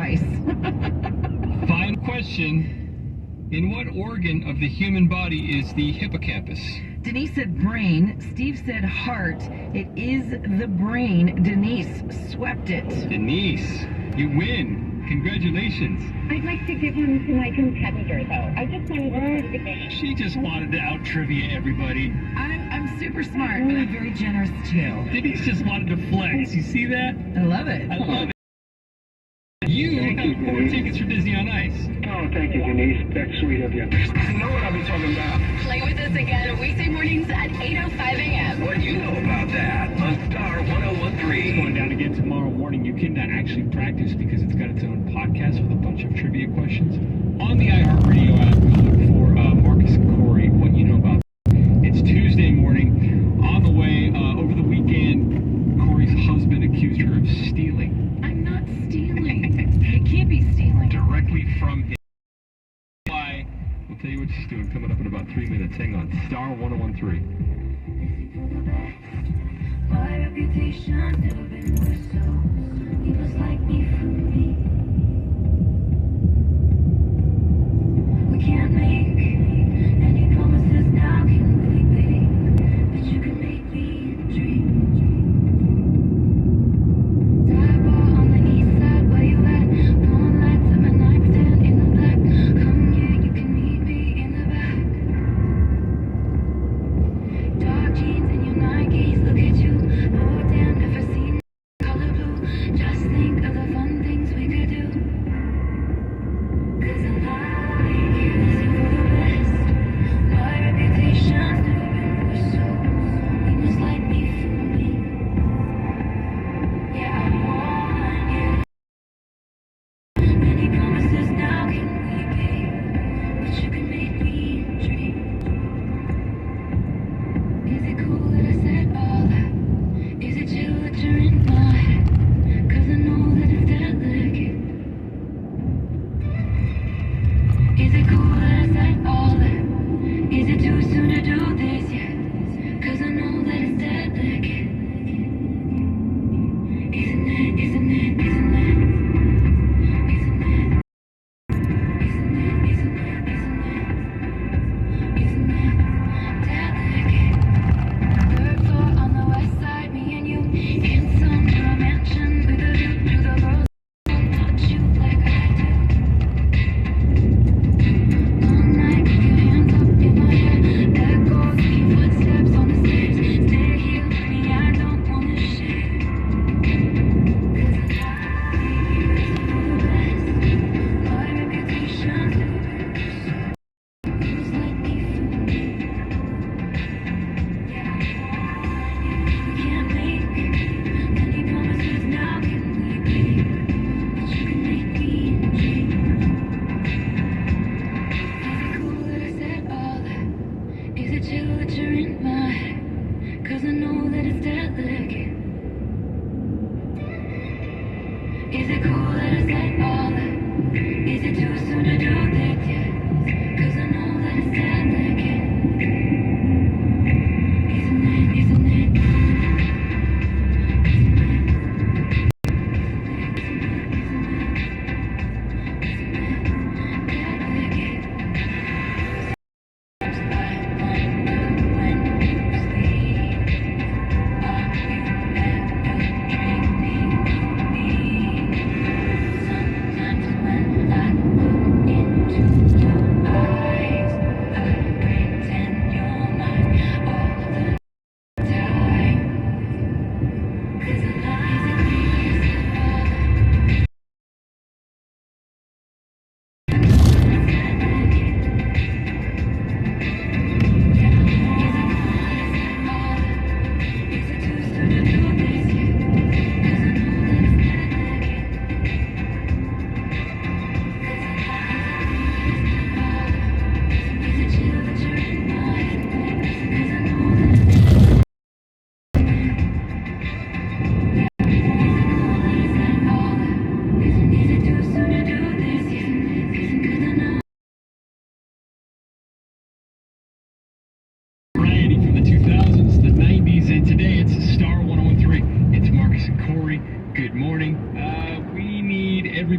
twice. Final question. In what organ of the human body is the hippocampus? Denise said brain. Steve said heart. It is the brain. Denise swept it. Denise, you win. Congratulations. I'd like to give one to my competitor, though. I just wanted to... She just wanted to out-trivia everybody. I'm super smart, but I'm very generous, too. Denise just wanted to flex. You see that? I love it. I love it. You have 4 tickets for Disney on Ice. Oh, thank you, Denise. That's sweet of you. You know what I'll be talking about. Play with us again weekday mornings at 8:05 a.m. What do you know about that on Star 1013? Going down again tomorrow morning. You can actually practice because it's got its own podcast with a bunch of trivia questions. On the iHeartRadio app, go look for Marcus and Corey, what you know about. It's Tuesday morning. On the way, over the weekend, Corey's husband accused her of stealing. I'm not stealing. I can't be stealing. Directly from him. Why? We'll tell you what she's doing coming up in about 3 minutes. Hang on. Star 1013. My reputation never been worse, so he must like me for me. We can't make any promises now, can we, babe? But you can make me dream. Die bar on the east side, where you at? Blowing lights at my nightstand in the black. Come here, you can meet me in the back. Dark jeans and your Nikes, look at you. Oh damn, never seen color blue. Just think of the fun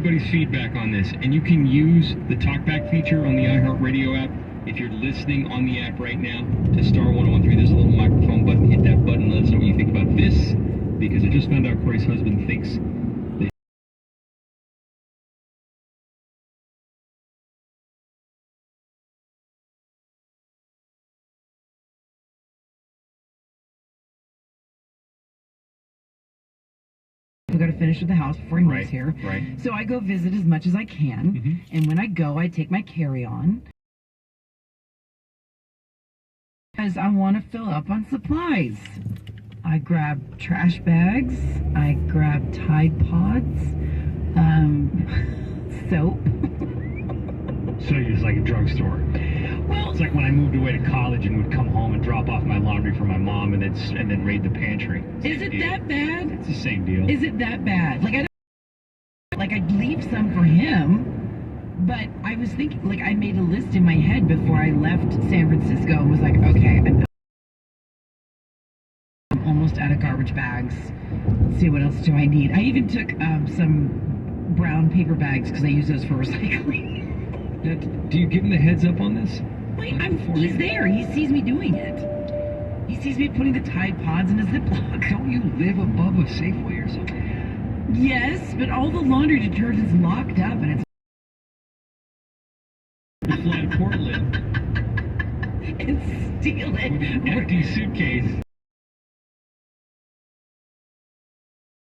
everybody's feedback on this, and you can use the talkback feature on the iHeartRadio app. If you're listening on the app right now to Star 1013, there's a little microphone button. Hit that button. Let us know what you think about this, because I just found out Corey's husband thinks that we got to finish with the house before he moves here. Right. So I go visit as much as I can, and when I go, I take my carry-on. Because I want to fill up on supplies. I grab trash bags, I grab Tide Pods, soap. So it's like a drugstore. Well, It's like when I moved away to college and would come home and drop off my laundry for my mom and then raid the pantry. is it that bad? It's the same deal. Is it that bad? Like I'd leave some for him. But I was thinking, like, I made a list in my head before I left San Francisco and was like, okay, I'm almost out of garbage bags. Let's see, what else do I need? I even took some brown paper bags because I use those for recycling. Do you give him the heads up on this? Wait, he's there. He sees me doing it. He sees me putting the Tide Pods in a Ziploc. Don't you live above a Safeway or something? Yes, but all the laundry detergent's locked up and it's Fly to Portland and steal it. with an empty suitcase.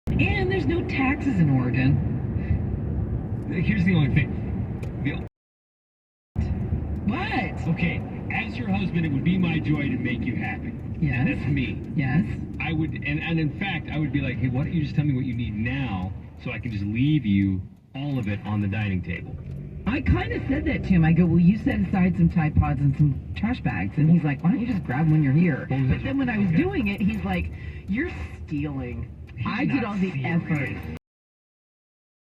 And there's no taxes in Oregon. Here's the only thing. What? Okay, as your husband, it would be my joy to make you happy. Yes. And that's me. Yes. I would, and in fact, I would be like, hey, why don't you just tell me what you need now so I can just leave you all of it on the dining table. I kind of said that to him. I go, well, you set aside some Tide Pods and some trash bags. And he's like, why don't you just grab them when you're here? But then when I was doing it, he's like, you're stealing. I did all the effort.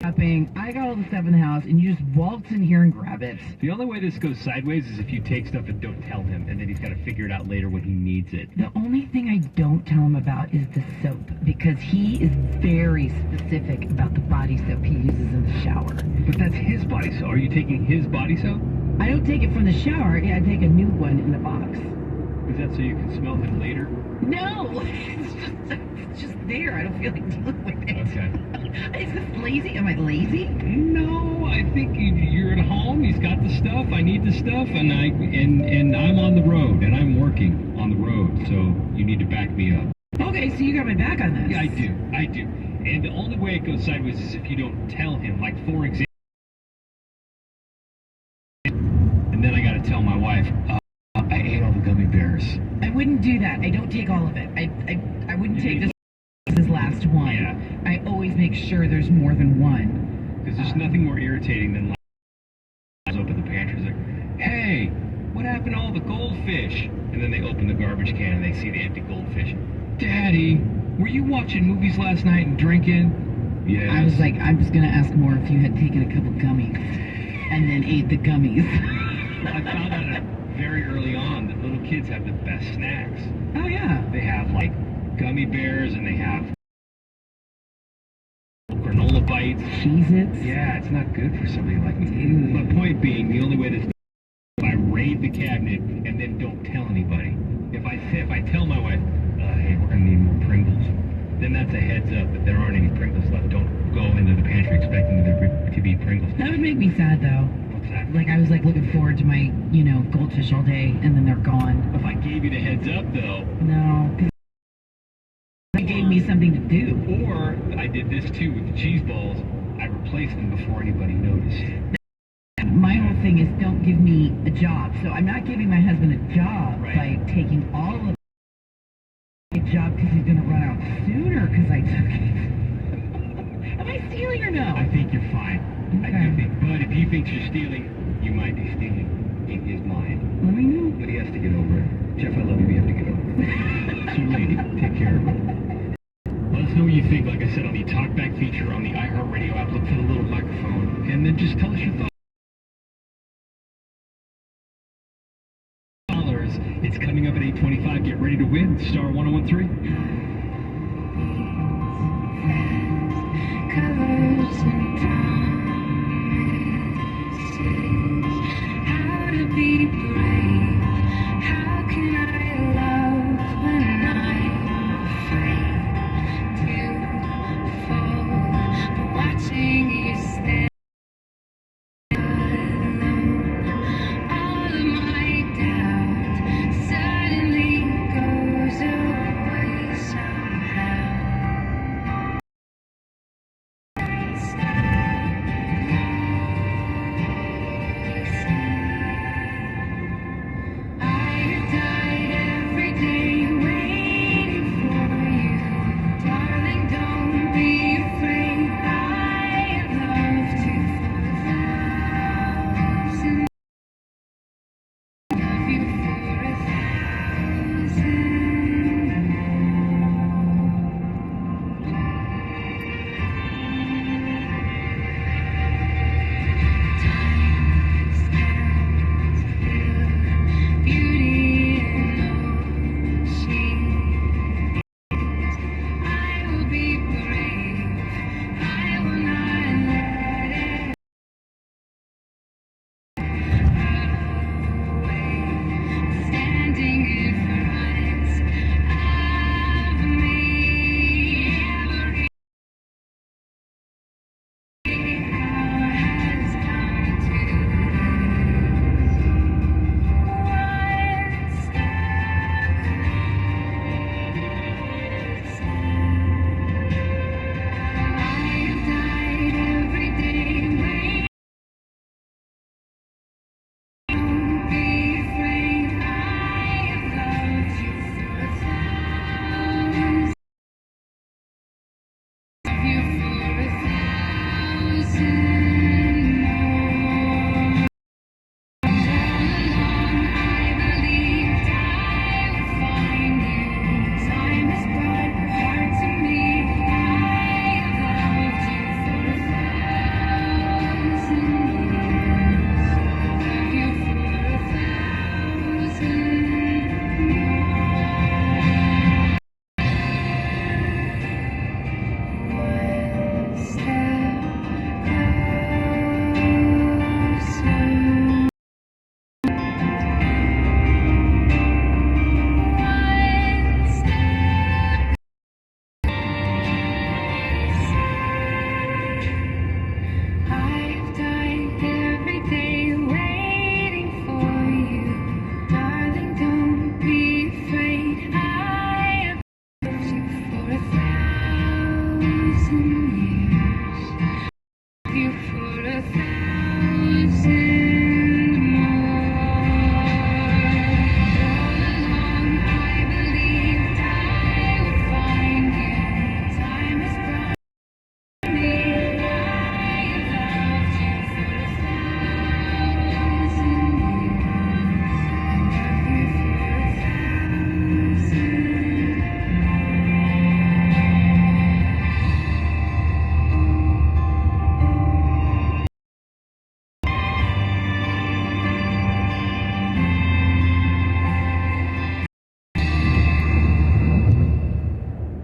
I got all the stuff in the house, and you just waltz in here and grab it. The only way this goes sideways is if you take stuff and don't tell him, and then he's got to figure it out later when he needs it. The only thing I don't tell him about is the soap, because he is very specific about the body soap he uses in the shower. But that's his body soap. Are you taking his body soap? I don't take it from the shower. I take a new one in the box. Is that so you can smell him later? No, it's just there. I don't feel like dealing with it. Okay. Is this lazy? Am I lazy? No, I think you're at home. He's got the stuff. I need the stuff, and I'm on the road, and I'm working on the road. So you need to back me up. Okay, so you got my back on this. Yeah, I do. And the only way it goes sideways is if you don't tell him. Like, for example, and then I got to tell my wife, I ate all the gummy bears. I wouldn't do that. I don't take all of it. I wouldn't take this last one. Yeah. I always make sure there's more than one. Because there's nothing more irritating than like, open the pantry. It's like, hey, what happened to all the goldfish? And then they open the garbage can and they see the empty goldfish. Daddy, were you watching movies last night and drinking? Yes. I was like, I'm just gonna ask more if you had taken a couple gummies and then ate the gummies. I found out very early on that little kids have the best snacks. Oh yeah. They have like gummy bears and they have granola bites. Cheez-Its. Yeah, it's not good for somebody like me. Dude. My point being, the only way this if I raid the cabinet and then don't tell anybody. If I tell my wife, hey, we're gonna need more Pringles, then that's a heads up that there aren't any Pringles left. Don't go into the pantry expecting there to be Pringles. That would make me sad though. What's that? Like I was like looking forward to my, goldfish all day and then they're gone. If I gave you the heads up though, No, because they gave me something to do. or I did this too with the cheese balls, I replaced them before anybody noticed. My whole thing is don't give me a job. So I'm not giving my husband a job by taking all of a job because he's going to run out sooner because I took it. Am I stealing or no? I think you're fine. I Okay. do think, but if he thinks you're stealing, you might be stealing in his mind. Let me know. But he has to get over it. Jeff, I love you. You have to get over it. So, lady, take care of it. Let us know what you think, like I said, on the TalkBack feature on the iHeartRadio app. Look for the little microphone, and then just tell us your thoughts. It's coming up at 8:25. Get ready to win. Star 1013. Colors in time.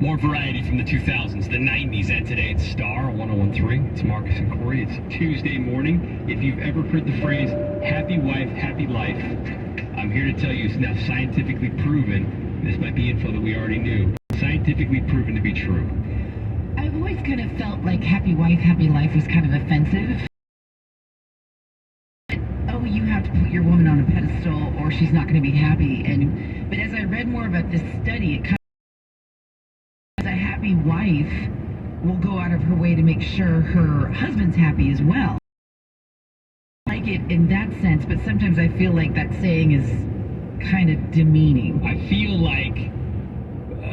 More variety from the 2000s, the 90s, and today it's Star 1013. It's Marcus and Corey. It's Tuesday morning. If you've ever heard the phrase, happy wife, happy life, I'm here to tell you it's now scientifically proven. This might be info that we already knew. Scientifically proven to be true. I've always kind of felt like happy wife, happy life was kind of offensive. Oh, you have to put your woman on a pedestal or she's not going to be happy. But as I read more about this study, it kind of a happy wife will go out of her way to make sure her husband's happy as well. I like it in that sense, but sometimes I feel like that saying is kind of demeaning. I feel like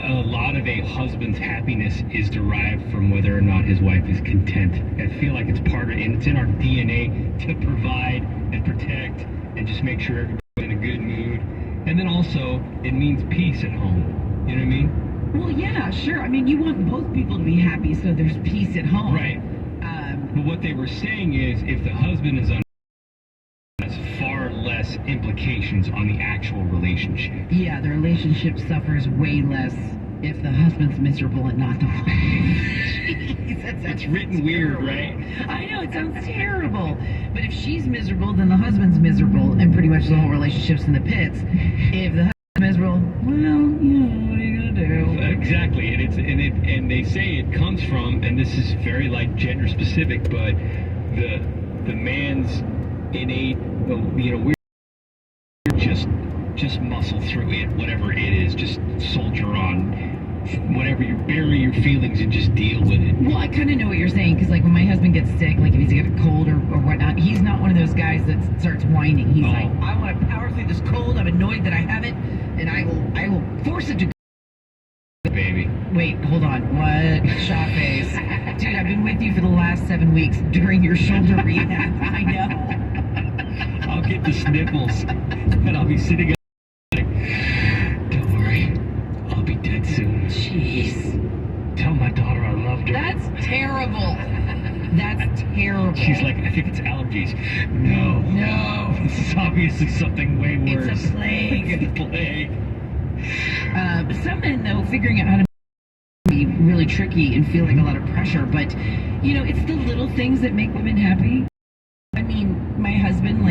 a lot of a husband's happiness is derived from whether or not his wife is content. I feel like it's part of, and it's in our DNA to provide and protect and just make sure everybody's in a good mood. And then also, it means peace at home. You know what I mean? Well, yeah, sure. I mean, you want both people to be happy so there's peace at home. Right. But what they were saying is if the husband is has far less implications on the actual relationship. Yeah, the relationship suffers way less if the husband's miserable and not the wife. Jeez, It's written weird, right? I know, it sounds terrible. But if she's miserable, then the husband's miserable, and pretty much the whole relationship's in the pits. If the husband's miserable, well, you know, what are you gonna do? Exactly, and they say it comes from, and this is very like gender specific, but the man's innate, we're just muscle through it, whatever it is, just soldier on. Whatever, you bury your feelings and just deal with it. Well, I kind of know what you're saying, because like when my husband gets sick, like if he's got a cold or whatnot, he's not one of those guys that starts whining. He's like, I want to power through this cold. I'm annoyed that I have it, and I will force it to go. Baby. Wait, hold on. What? Shot face. Dude, I've been with you for the last 7 weeks during your shoulder rehab. I know. I'll get the sniffles, and I'll be sitting like, don't worry, I'll be dead soon. Jeez. Tell my daughter I loved her. That's terrible. That's terrible. She's like, I think it's allergies. No. No. This is obviously something way worse. It's a plague. It's a plague. Some men, though, figuring out how to be really tricky and feel like a lot of pressure, but, it's the little things that make women happy. I mean, my husband,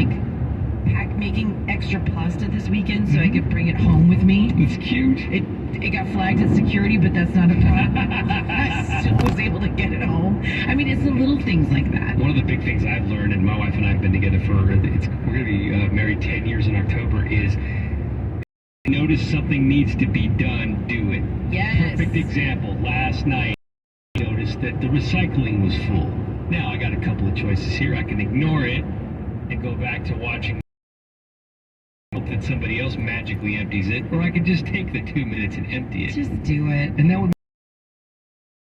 making extra pasta this weekend so I could bring it home with me. It's cute. It got flagged at security, but that's not a problem. I still was able to get it home. I mean, it's the little things like that. One of the big things I've learned, and my wife and I have been together for, we're going to be married 10 years in October, is notice something needs to be done, do it. Yes. Perfect example. Last night, I noticed that the recycling was full. Now I got a couple of choices here. I can ignore it and go back to watching, hope that somebody else magically empties it, or I could just take the 2 minutes and empty it. Just do it. And that would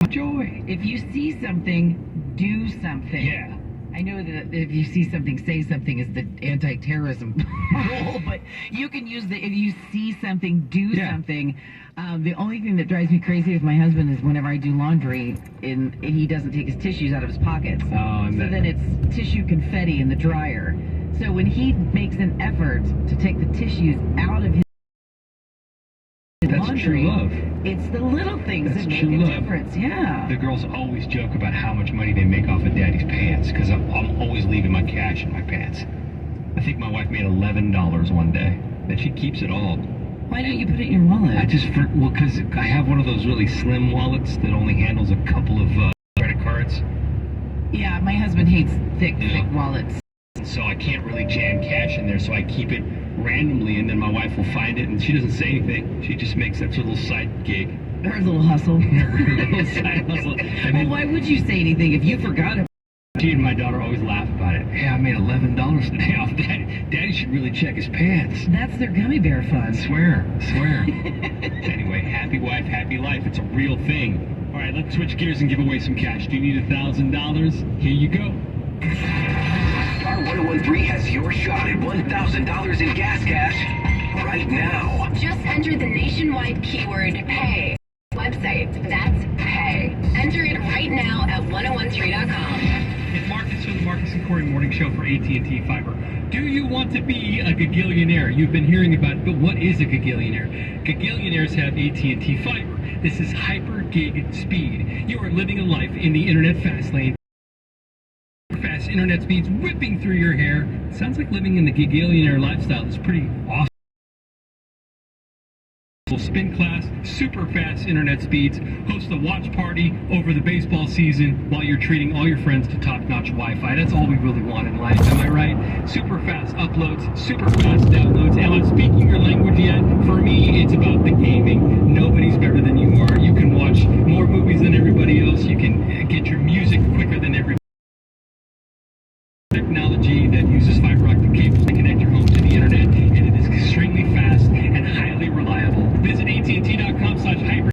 be joy. If you see something, do something. Yeah. I know that if you see something, say something is the anti-terrorism rule, but you can use if you see something, do something. The only thing that drives me crazy with my husband is whenever I do laundry, and he doesn't take his tissues out of his pockets. So then it's tissue confetti in the dryer. So when he makes an effort to take the tissues out of his laundry, true love. It's the little things that make a difference. Yeah. The girls always joke about how much money they make off of daddy's pants, because I'm always leaving my cash in my pants. I think my wife made $11 one day, and she keeps it all. Why don't you put it in your wallet? Because I have one of those really slim wallets that only handles a couple of credit cards. Yeah, my husband hates thick wallets. So I can't really jam cash in there, so I keep it randomly, and then my wife will find it, and she doesn't say anything. She just makes that little side gig. Her little hustle. Her little side hustle. Well, why would you say anything if you forgot it? She and my daughter always laugh about it. Hey, I made $11 today off that. Daddy should really check his pants. That's their gummy bear fund. Swear. Anyway, happy wife, happy life. It's a real thing. All right, let's switch gears and give away some cash. Do you need $1,000? Here you go. Star 1013 has your shot at $1,000 in gas cash right now. Just enter the nationwide keyword pay. Website, that's pay. Enter it right now at 1013.com. It's Marcus from the Marcus and Corey Morning Show for AT&T Fiber. Do you want to be a gagillionaire? You've been hearing about it, but what is a gagillionaire? Gagillionaires have AT&T Fiber. This is hyper gig speed. You are living a life in the internet fast lane. Fast internet speeds whipping through your hair. Sounds like living in the gagillionaire lifestyle is pretty awesome. Spin class, super fast internet speeds, host a watch party over the baseball season while you're treating all your friends to top-notch Wi-Fi. That's all we really want in life, am I right? Super fast uploads, super fast downloads. Am I speaking your language yet? For me, it's about the gaming. Nobody's better than you are. You can watch more movies than everybody else. You can get your music quicker than everybody. Technology that uses fiber optic cables to connect your home to the internet, and it is extremely fast and highly reliable. Visit AT&T.com/hyper